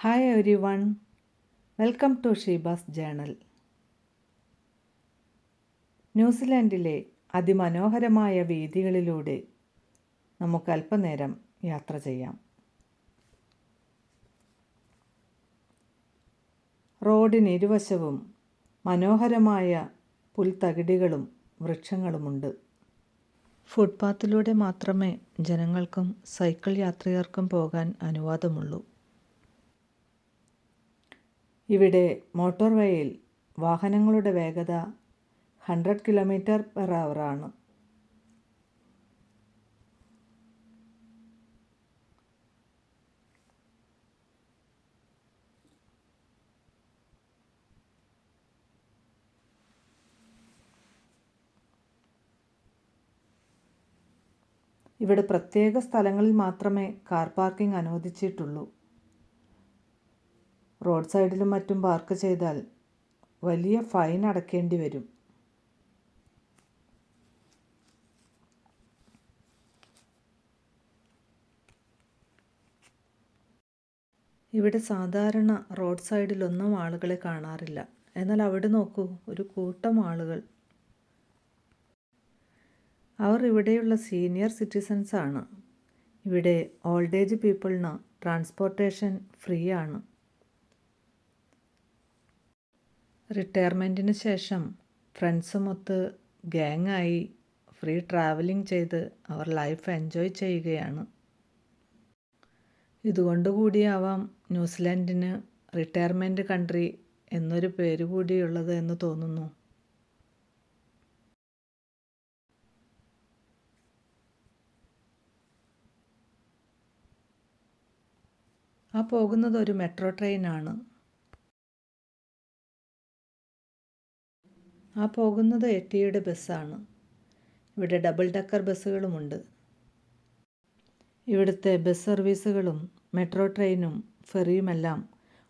Hi everyone, welcome to Sheeba's journal. ന്യൂസിലാൻഡിലെ അതിമനോഹരമായ വീഥികളിലൂടെ നമുക്ക് അല്പനേരം യാത്ര ചെയ്യാം. റോഡിന് ഇരുവശവും മനോഹരമായ പുൽത്തകിടികളും വൃക്ഷങ്ങളുമുണ്ട്. ഫുട്പാത്തിലൂടെ മാത്രമേ ജനങ്ങൾക്കും സൈക്കിൾ യാത്രികർക്കും പോകാൻ അനുവാദമുള്ളൂ. ഇവിടെ മോട്ടോർവേയിൽ വാഹനങ്ങളുടെ വേഗത 100 km/h ആണ്. ഇവിടെ പ്രത്യേക സ്ഥലങ്ങളിൽ മാത്രമേ കാർ പാർക്കിംഗ് അനുവദിച്ചിട്ടുള്ളൂ. റോഡ് സൈഡിലും മറ്റും പാർക്ക് ചെയ്താൽ വലിയ ഫൈൻ അടയ്ക്കേണ്ടി വരും. ഇവിടെ സാധാരണ റോഡ് സൈഡിലൊന്നും ആളുകളെ കാണാറില്ല. എന്നാൽ അവിടെ നോക്കൂ, ഒരു കൂട്ടം ആളുകൾ. അവർ ഇവിടെയുള്ള സീനിയർ സിറ്റിസൺസ് ആണ്. ഇവിടെ ഓൾഡ് ഏജ് പീപ്പിളിന് ട്രാൻസ്പോർട്ടേഷൻ ഫ്രീ ആണ്. റിട്ടയർമെൻറ്റിന് ശേഷം ഫ്രണ്ട്സുമൊത്ത് ഗ്യാങ്ങായി ഫ്രീ ട്രാവലിംഗ് ചെയ്ത് അവർ ലൈഫ് എൻജോയ് ചെയ്യുകയാണ്. ഇതുകൊണ്ടുകൂടിയാവാം ന്യൂസിലാൻഡിന് റിട്ടയർമെൻറ്റ് കൺട്രി എന്നൊരു പേര് കൂടിയുള്ളത് എന്ന് തോന്നുന്നു. ആ പോകുന്നത് ഒരു മെട്രോ ട്രെയിനാണ്. ആ പോകുന്നത് എട്ടിയുടെ ബസ്സാണ്. ഇവിടെ ഡബിൾ ഡക്കർ ബസ്സുകളുമുണ്ട്. ഇവിടുത്തെ ബസ് സർവീസുകളും മെട്രോ ട്രെയിനും ഫെറിയുമെല്ലാം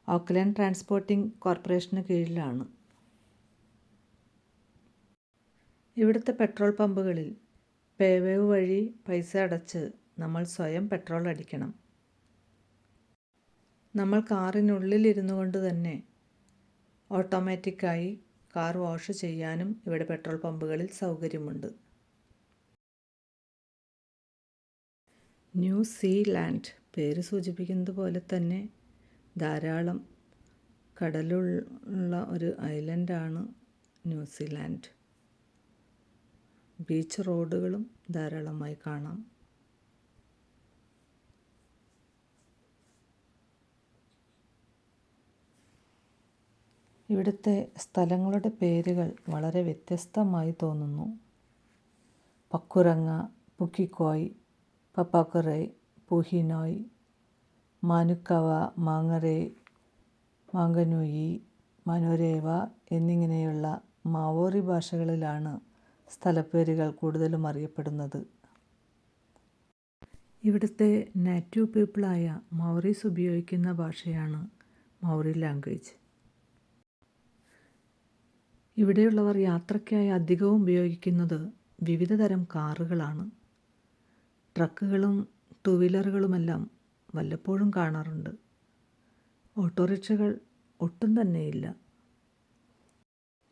ഓക്ക്ലാൻഡ് ട്രാൻസ്പോർട്ടിംഗ് കോർപ്പറേഷന് കീഴിലാണ്. ഇവിടുത്തെ പെട്രോൾ പമ്പുകളിൽ പേവേവ് വഴി പൈസ അടച്ച് നമ്മൾ സ്വയം പെട്രോൾ അടിക്കണം. നമ്മൾ കാറിനുള്ളിലിരുന്നു കൊണ്ട് തന്നെ ഓട്ടോമാറ്റിക്കായി കാർ വാഷ് ചെയ്യാനും ഇവിടെ പെട്രോൾ പമ്പുകളിൽ സൗകര്യമുണ്ട്. ന്യൂസീലാൻഡ് പേര് സൂചിപ്പിക്കുന്നത് പോലെ തന്നെ ധാരാളം കടലുള്ള ഒരു ഐലൻഡാണ് ന്യൂസിലാൻഡ്. ബീച്ച് റോഡുകളും ധാരാളമായി കാണാം. ഇവിടുത്തെ സ്ഥലങ്ങളുടെ പേരുകൾ വളരെ വ്യത്യസ്തമായി തോന്നുന്നു. പക്കുരങ്ങ, പുക്കിക്കോയ്, പപ്പാക്കുറൈ, പുഹിനോയ്, മാനുക്കവ, മാങ്ങറേ, മാങ്കനൂയി, മനോരേവ എന്നിങ്ങനെയുള്ള മാവോറി ഭാഷകളിലാണ് സ്ഥലപ്പേരുകൾ കൂടുതലും അറിയപ്പെടുന്നത്. ഇവിടുത്തെ നാറ്റീവ് പീപ്പിളായ മൗറീസ് ഉപയോഗിക്കുന്ന ഭാഷയാണ് മൗറി ലാംഗ്വേജ്. ഇവിടെയുള്ളവർ യാത്രയ്ക്കായി അധികവും ഉപയോഗിക്കുന്നത് വിവിധ തരം കാറുകളാണ്. ട്രക്കുകളും ടൂ വീലറുകളുമെല്ലാം വല്ലപ്പോഴും കാണാറുണ്ട്. ഓട്ടോറിക്ഷകൾ ഒട്ടും തന്നെയില്ല.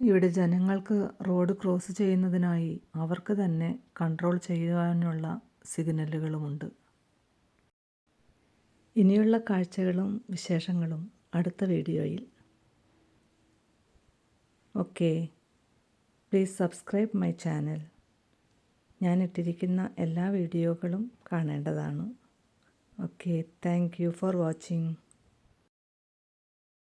ഇവിടെ ജനങ്ങൾക്ക് റോഡ് ക്രോസ് ചെയ്യുന്നതിനായി അവർക്ക് തന്നെ കൺട്രോൾ ചെയ്യാനുള്ള സിഗ്നലുകളുമുണ്ട്. ഇനിയുള്ള കാഴ്ചകളും വിശേഷങ്ങളും അടുത്ത വീഡിയോയിൽ. Okay, please subscribe my channel. ഞാൻ ഇട്ടിരിക്കുന്ന എല്ലാ വീഡിയോകളും കാണേണ്ടതാണ്. Okay, thank you for watching.